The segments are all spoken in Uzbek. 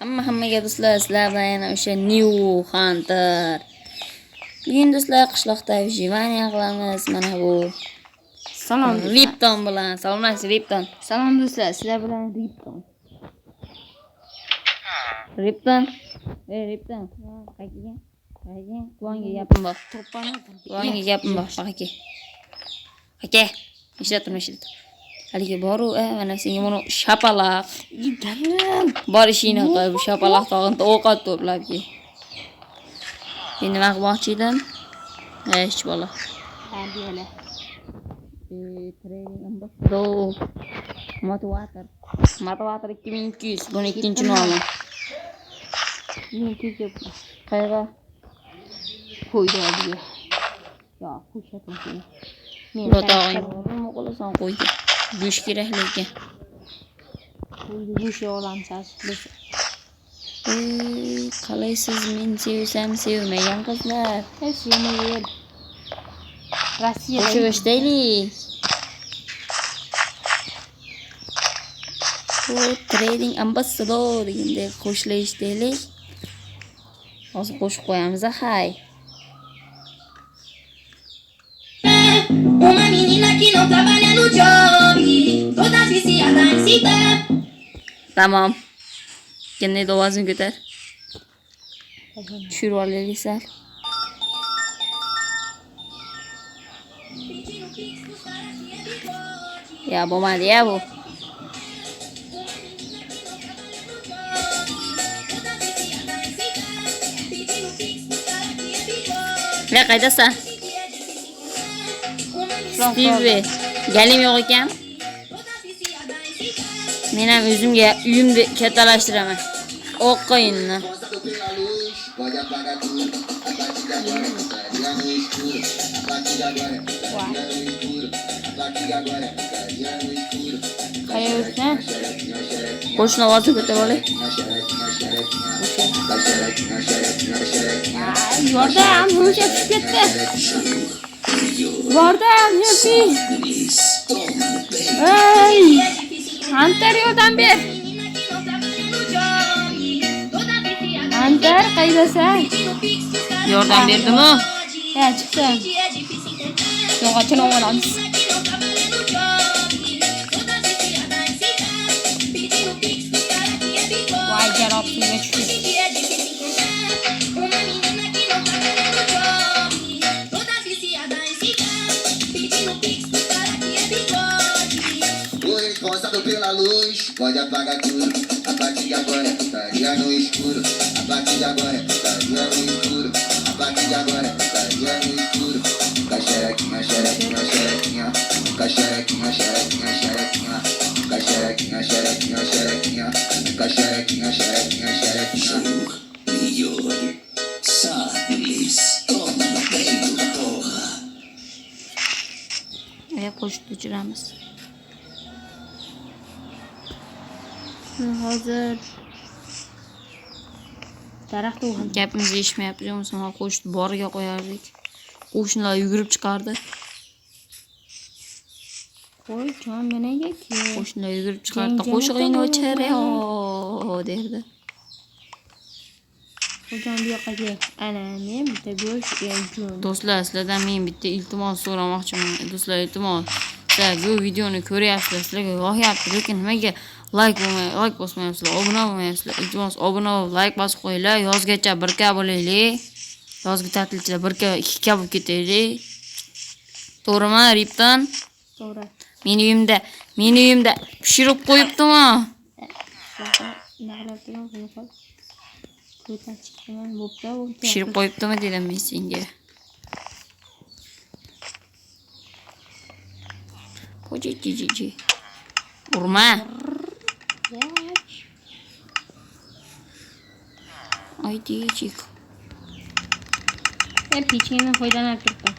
Hammaga do'stlar, sizlar bilan yana o'sha New Hunter. Bugun do'stlar qishloqda Jivaniya qilamiz. Mana bu Salom Ripton bilan. Salomlashing Ripton. Salom do'stlar, sizlar bilan Ripton. Ripton. Ripton. Qayerga? Quvonga gapim bor. Quvonga gapim bor. Aka. Aka. Ishlatib. Haligi boru, mana senga buni shapaloq. Bor ishingni qilib, shapaloq tog'ini ovqat to'plab ke. Men nima qilmoqchi edim? Hech bola. Hadiyalar. Trading ambassador. Motivator 2200. Buni ikkinchi nomi. Men ketib Qayerga? qo'ydi hadiya. Yo, qo'shatim. Men Tog'ini qo'lasan qo'ydi. Go'sht kerak lekin. qo'ydi go'sht olamiz biz. Qalaysiz, men sevsam sevmagan qizlar. Hech yana yer. Rossiyada Qo'shib bu trading ambassador deganda qo'shilishdik. Hozir qo'shib qo'yamiz, hay. Uma menina que não trabalha no job, toda viciada em cita. Tamam. Kendine ovozini ko'tar. Tushirib olaylik sal. Ya bo'lmadi ya bu. Ya qaydasan? Steve, galim yo'q ekan. Men ham o'zimga uyimni kattalashtiraman. O'q qo'yinni. qayerdan? Qo'shni ovozi ko'tarib olay. Yordam, o'sha tushib ketdi. Yordam, yo'qi. Ey! Hunter yordam ber. Hunter qaydasan? Yordam berdimi? Ya, chiqdim. Yog'ochini olamiz. Voy, jarob suvga tushdi. Roçado pela luz, pode apagar tudo. A partir de agora, estaria no escuro. A partir de agora, estaria no escuro. A partir de agora, estaria no escuro. Caxerequinha, xerequinha, xerequinha. Caxerequinha, xerequinha, xerequinha. Caxerequinha, xerequinha, xerequinha. Caxerequinha, xerequinha, xerequinha. Melhor, sabes, toma no peito, porra. Qo'shib tushiramiz. Hozir Daraxt o'g'il. gapimizni eshitmayapti. Bo'lmasa qo'shni boriga qo'yardik. Qo'shnilar yugurib chiqardi. Qo'y, jon menaga ke. Qo'shnilar yugurib chiqardi. Qo'shig'ingni o'chir derdi. Qo'jon bu yoqqa kel. Ana, men bitta go'sht yeyman. Do'stlar, sizlardan men bitta iltimos so'ramoqchiman. Do'stlar, iltimos. Sizlar bu videoni ko'ryapsizlar, sizlarga yoqyapti, lekin nimaga like bosmayapsizlar, obuna bo'lmayapsizlar. Iltimos, obuna bo'lib, like bosib qo'yinglar. Yozgacha 1K bo'laylik. Yozgi ta'tilchilar 1K, 2K bo'lib ketaylik. To'g'rimi, Ripton? To'g'ri. Meni uyimda pishirib qo'yibdimi? Naqlab turgan buni qol. Ko'tan chiqdim, bo'pti. Pishirib qo'yibdimi dedim men senga. Qo'ji. Urma. Aytijik. Pechkani foydalanib turibman.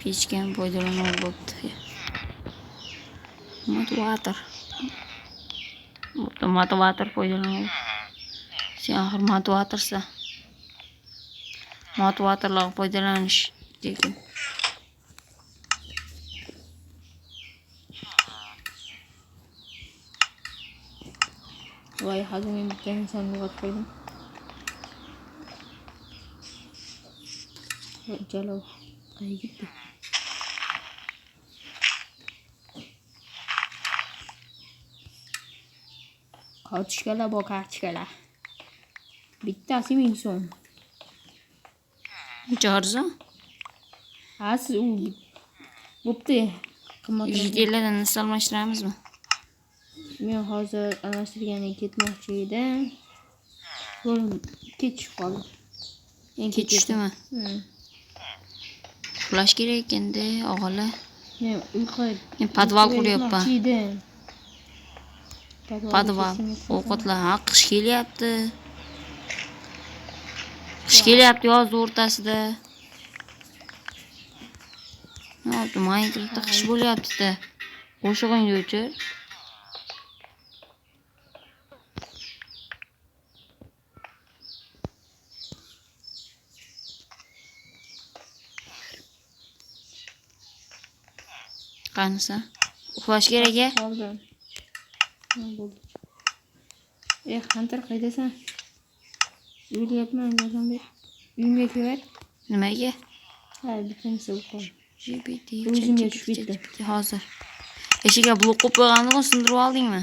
Pechkan foydalanib bo'pti. Motivator foydalanib. Sen axir motivatorsan. Motivatorlar foydalanish lekin. Voy, hozir men bitta insonni yo'qotib qo'ydim. Jalol qayerga ketdi? Kartochkalar bor, kartochkalar. Bittasi 1000 so'm. Necha arzon? Siz u bo'pti. Qimmatroq. Yigitlardan nasl almashtiramizmi? Men hozir almashtirgani ketmoqchi edim. Yo'lim ketishib qoldi. Ketishdimi? Uxlash kerak ekanda, og'alar. Men uyqu. Men podval quryapman. edim. Podval. Ovqatlar qish kelyapti. Qish kelyapti yoz o'rtasida. Nima Minecraftda qish bo'lyapti-da. Qo'shig'ingni o'chir. Qanisa? Uxlash kerak-a? Qoldim. Bo'ldi. Hunter qaydasan? O'ylayapman, Jahonbek. Uyimga kelib. Nimaga? Ha, bittanisi o'qol. GPT. O'zimga tushib ketdi. Hozir. Eshigiga blok qo'yib qo'yganini sindirib oldingmi?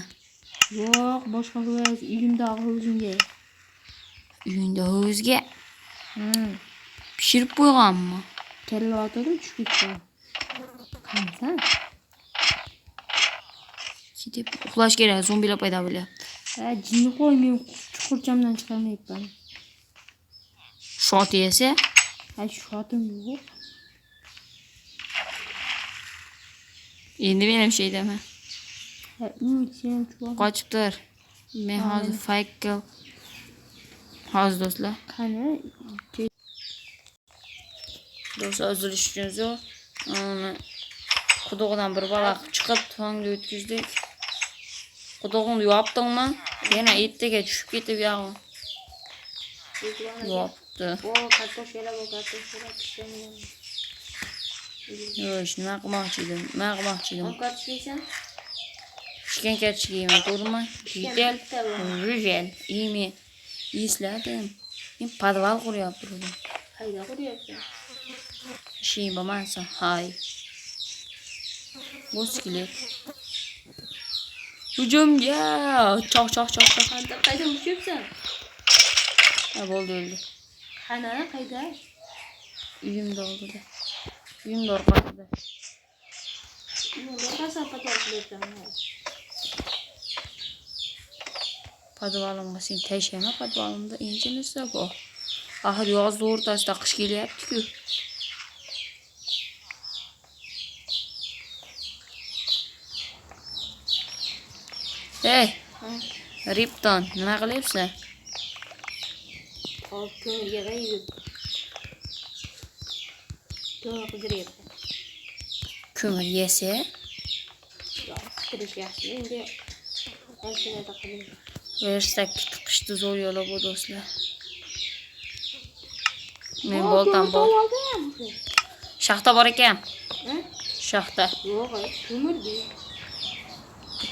Yo'q, boshqa qilyapsiz. Uyimda o'zimga. Uyingda o'zga pishirib qo'yganmi? Kalla otadi, tushib ketdi. Qanasan? Ketib uxlash kerak, zombilar paydo bo'lyapti. Ha, jinni qo'y, men chuqurchamdan chiqolmayapman. Shot yesa, Ha, shotim yo'q. endi men ham shay deyman. Ha, sen chuqur. Qochib tur. Men hozir fake qil. Hozir do'stlar. Qani? Do'stlar uzilish uchun zo'r. Qudug'idan bir bola chiqib, tongga o'tkazdik. Qudug'ini yopdingmi? Yana ertaga tushib ketib yog'im. Yopdi. O, kartoshkalar bor, kartoshkalar pishganlar. Yo'q, nima qilmoqchi edim? Ovqat yeysan? Pishgan kartoshka yeyman, to'g'rimi? Yetel, rujel, imi. Esladim. Men podval quryapman. Qayda quryapsan? Ishing bo'lmasa, hay. Bu skelet. Hujumga! Choq. Qayda urishyapsan? Ha, bo'ldi, o'ldi. Qani, qayda? Uyimda oldida. Uyimda orqasida. Qo'rqasan podval qilyapsan. Podvalimga sen tashlayma, podvalimda incha narsa bor. Axir yoz o'rtasida qish kelyapti-ku. Hey, Ripton, nima qilyapsan? Hop, ko'mirga qayib. Ko'mir qidiryapti. Ko'mir yesa, Yo'q, qidirish yaxshi. Endi mashinada qidiring. verstak qishda zo'r yo'l bu do'stlar. Men boltam bor. Shaxta bor ekan. Shaxta. Yo'q, ko'mirdi.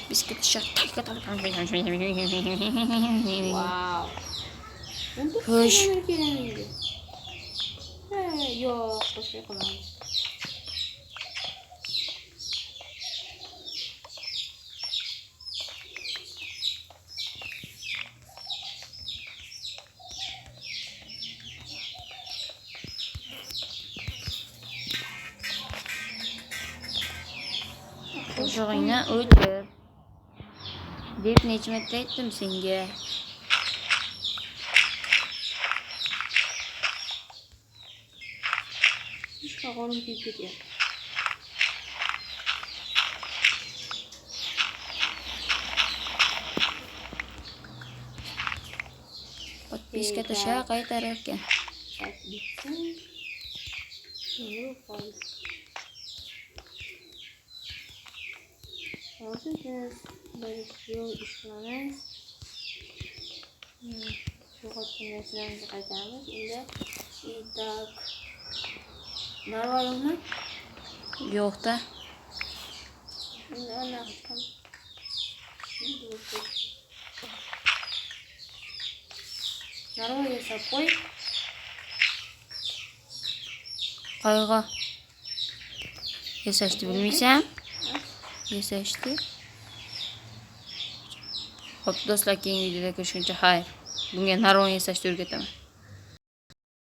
Biskit shaxta. Wow. Xo'sh. Yo'q, boshqa qilamiz. Qo'shig'ingni o'chir. Deb necha marta aytdim senga. Qo'lim kuyib ketyapti. Podpiska tasha qaytarar ekan. Hozir biz bir yo'l ish qilamiz. Yo'qotgan narsalarimizni qaytaramiz. Endi itak narvoymi? Yo'q-da. Endi ana Narvon yasab qo'y. Qayg'a. Yasashni bilmaysan? Yasashni. Xo'p, do'stlar, keyingi videoda ko'rishguncha xayr. Bunga narvon yasashni o'rgataman.